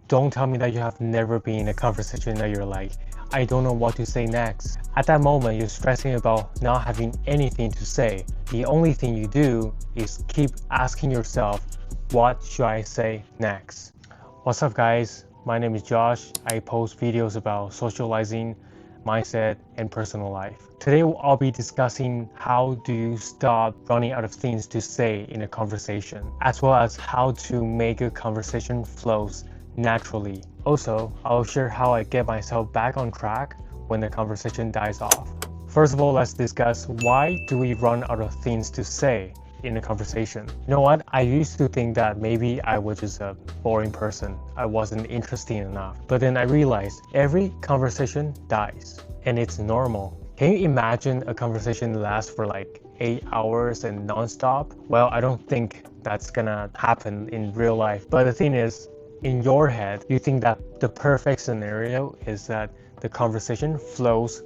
Don't tell me that you have never been in a conversation that you're like, I don't know what to say next. At that moment, you're stressing about not having anything to say. The only thing you do is keep asking yourself, what should I say next? What's up, guys? My name is Josh. I post videos about socializing, mindset, and personal life. Today, I'll be discussing how do you stop running out of things to say in a conversation, as well as how to make a conversation flows naturally. Also, I'll share how I get myself back on track when the conversation dies off. First of all, let's discuss why do we run out of things to say in a conversation. You know what? I used to think that maybe I was just a boring person. I wasn't interesting enough. But then I realized every conversation dies, and it's normal. Can you imagine a conversation lasts for like 8 hours and non-stop? Well, I don't think that's gonna happen in real life. But the thing is, in your head, you think that the perfect scenario is that the conversation flows,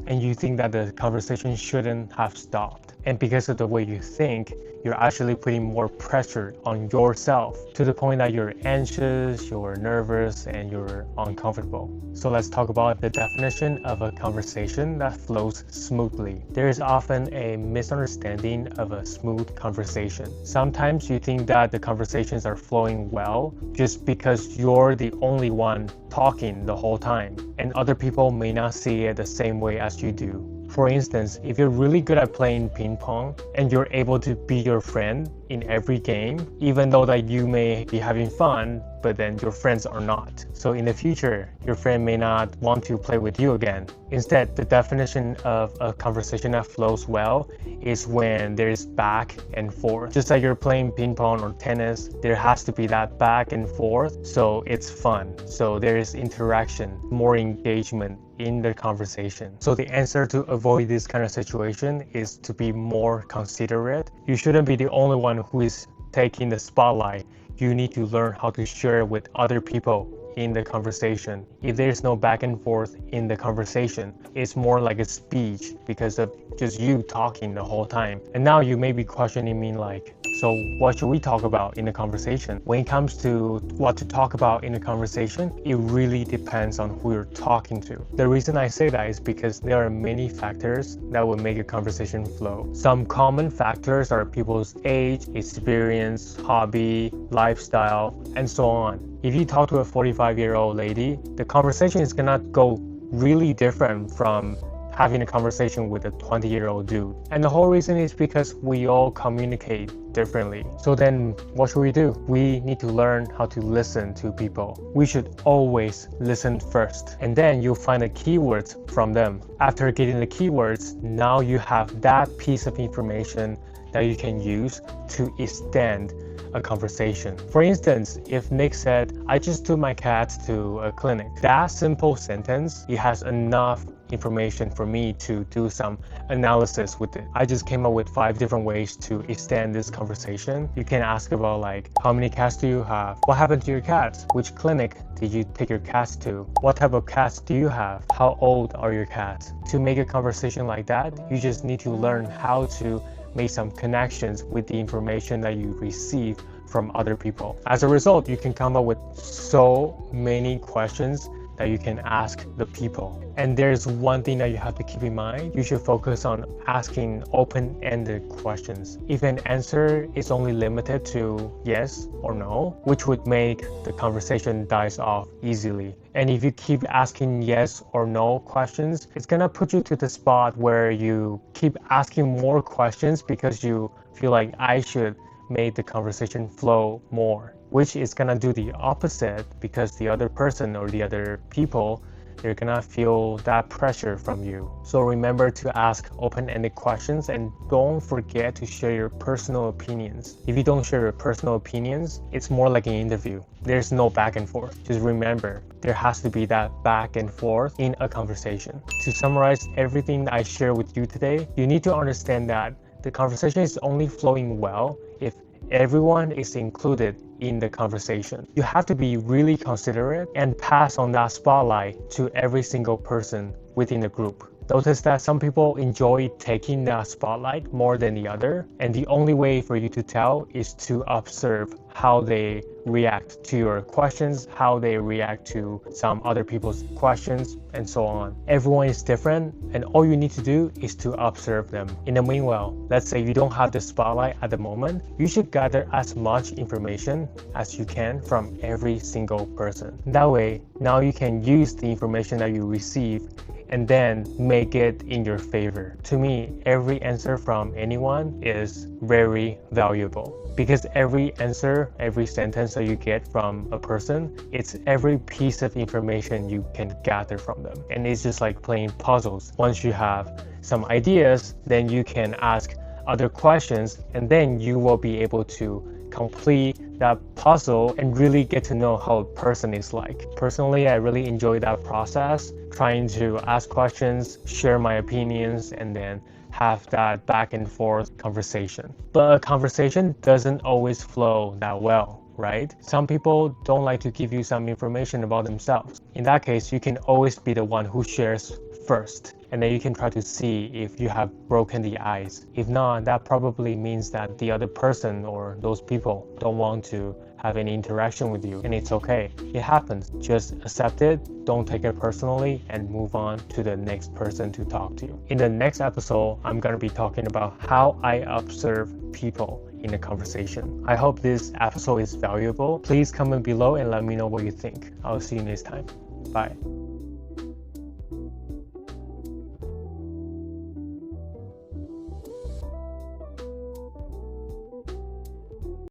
and you think that the conversation shouldn't have stopped. And because of the way you think, you're actually putting more pressure on yourself to the point that you're anxious, you're nervous, and you're uncomfortable. So let's talk about the definition of a conversation that flows smoothly. There is often a misunderstanding of a smooth conversation. Sometimes you think that the conversations are flowing well just because you're the only one talking the whole time, and other people may not see it the same way as you do. For instance, if you're really good at playing ping pong and you're able to be your friend in every game, even though that you may be having fun, but then your friends are not. So in the future, your friend may not want to play with you again. Instead, the definition of a conversation that flows well is when there's back and forth. Just like you're playing ping pong or tennis, there has to be that back and forth, so it's fun. So there is interaction, more engagement in the conversation. So the answer to avoid this kind of situation is to be more considerate. You shouldn't be the only one who is taking the spotlight. You need to learn how to share with other people in the conversation. If there's no back and forth in the conversation, it's more like a speech because of just you talking the whole time. And now you may be questioning me like, so what should we talk about in a conversation? When it comes to what to talk about in a conversation, it really depends on who you're talking to. The reason I say that is because there are many factors that will make a conversation flow. Some common factors are people's age, experience, hobby, lifestyle, and so on. If you talk to a 45-year-old lady, the conversation is gonna go really different from having a conversation with a 20-year-old dude. And the whole reason is because we all communicate differently. So then what should we do? We need to learn how to listen to people. We should always listen first, and then you'll find the keywords from them. After getting the keywords, now you have that piece of information that you can use to extend a conversation. For instance, if Nick said, I just took my cat to a clinic, that simple sentence, it has enough information for me to do some analysis with it. I just came up with 5 different ways to extend this conversation. You can ask about like, how many cats do you have? What happened to your cats? Which clinic did you take your cats to? What type of cats do you have? How old are your cats? To make a conversation like that, you just need to learn how to make some connections with the information that you receive from other people. As a result, you can come up with so many questions that you can ask the people. And there's one thing that you have to keep in mind. You should focus on asking open-ended questions. If an answer is only limited to yes or no, which would make the conversation dies off easily. And if you keep asking yes or no questions, it's gonna put you to the spot where you keep asking more questions because you feel like I should make the conversation flow more, which is gonna do the opposite because the other person or the other people, they're gonna feel that pressure from you. So remember to ask open-ended questions and don't forget to share your personal opinions. If you don't share your personal opinions, it's more like an interview. There's no back and forth. Just remember, there has to be that back and forth in a conversation. To summarize everything that I share with you today, you need to understand that the conversation is only flowing well if everyone is included in the conversation. You have to be really considerate and pass on that spotlight to every single person within the group. Notice that some people enjoy taking the spotlight more than the other, and the only way for you to tell is to observe how they react to your questions, how they react to some other people's questions, and so on. Everyone is different, and all you need to do is to observe them. In the meanwhile, let's say you don't have the spotlight at the moment, you should gather as much information as you can from every single person. That way, now you can use the information that you receive and then make it in your favor. To me, every answer from anyone is very valuable, because every answer, every sentence that you get from a person, it's every piece of information you can gather from them. And it's just like playing puzzles. Once you have some ideas, then you can ask other questions, and then you will be able to complete that puzzle and really get to know how a person is like. Personally, I really enjoy that process, trying to ask questions, share my opinions, and then have that back and forth conversation. But a conversation doesn't always flow that well, right? Some people don't like to give you some information about themselves. In that case, you can always be the one who shares first, and then you can try to see if you have broken the ice. If not, that probably means that the other person or those people don't want to have any interaction with you, and it's okay. It happens. Just accept it, don't take it personally, and move on to the next person to talk to. In the next episode, I'm gonna be talking about how I observe people in a conversation. I hope this episode is valuable. Please comment below and let me know what you think. I'll see you next time. Bye.